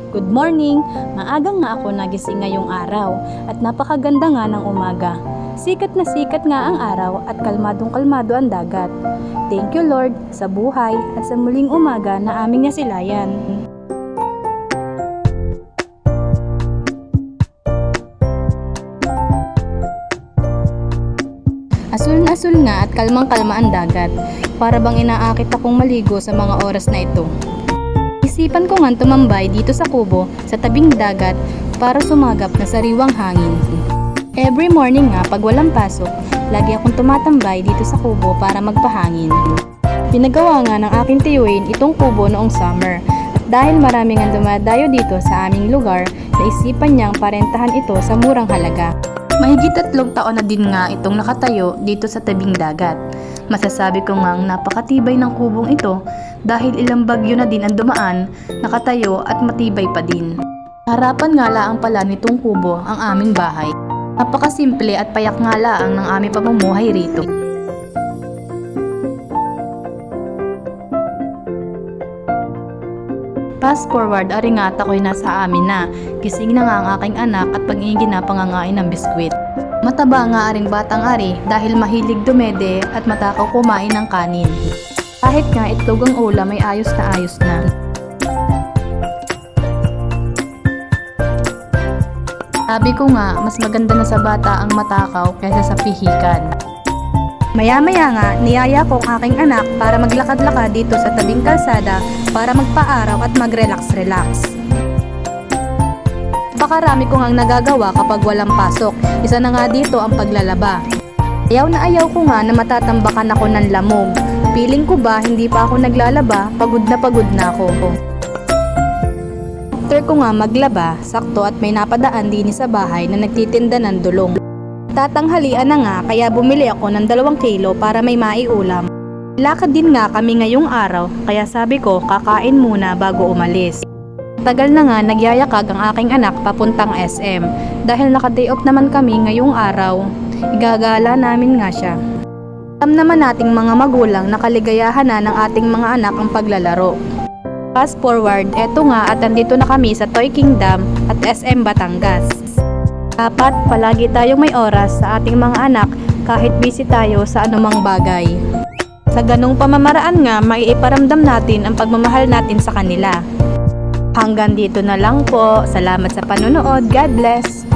Good morning! Maagang nga ako nagising ngayong araw at napakaganda nga ng umaga. Sikat na sikat nga ang araw at kalmadong kalmado ang dagat. Thank you Lord sa buhay at sa muling umaga na aming nasilayan. Asul na asul nga at kalmang-kalma ang dagat. Para bang inaakit akong maligo sa mga oras na ito. Isipan ko nga tumambay dito sa kubo sa tabing dagat para sumagap na sariwang hangin. Every morning nga pag walang pasok, lagi akong tumatambay dito sa kubo para magpahangin. Pinagawa nga ng aking tiyuhin itong kubo noong summer. At dahil marami nga dumadayo dito sa aming lugar, naisipan niyang parentahan ito sa murang halaga. Mahigit 3 taon na din nga itong nakatayo dito sa tabing dagat. Masasabi ko ngang napakatibay ng kubong ito dahil ilang bagyo na din ang dumaan, nakatayo at matibay pa din. Harapan nga laang pala nitong kubo ang aming bahay. Napakasimple at payak nga laang ng aming pamumuhay rito. Fast forward, ari nga at ako'y nasa amin na. Gising na nga ang aking anak at pag-iingin na pangangain ng biskwit. Mataba nga aring batang ari dahil mahilig dumede at matakaw kumain ng kanin. Kahit nga itlog ang ulam ay ayos na ayos na. Sabi ko nga, mas maganda na sa bata ang matakaw kaysa sa pihikan. Maya-maya nga, niyaya ko ang aking anak para maglakad-lakad dito sa tabing kalsada para magpa-araw at mag-relax-relax. Pakarami ko ngang nagagawa kapag walang pasok. Isa na nga dito ang paglalaba. Ayaw na ko nga na matatambakan ako ng lamog. Piling ko ba hindi pa ako naglalaba, pagod na ako. After ko nga maglaba, sakto at may napadaan din sa bahay na nagtitinda ng dulong. Tatanghalian na nga kaya bumili ako ng 2 kilo para may maiulam. Lakad din nga kami ngayong araw kaya sabi ko kakain muna bago umalis. Tagal na nga nagyayakag ang aking anak papuntang SM dahil naka-day off naman kami ngayong araw. Igagala namin nga siya. Alam naman nating mga magulang na kaligayahan na ng ating mga anak ang paglalaro. Fast forward, eto nga at andito na kami sa Toy Kingdom at SM Batangas. Dapat palagi tayong may oras sa ating mga anak kahit busy tayo sa anumang bagay. Sa ganong pamamaraan nga, maiiparamdam natin ang pagmamahal natin sa kanila. Hanggang dito na lang po. Salamat sa panonood. God bless!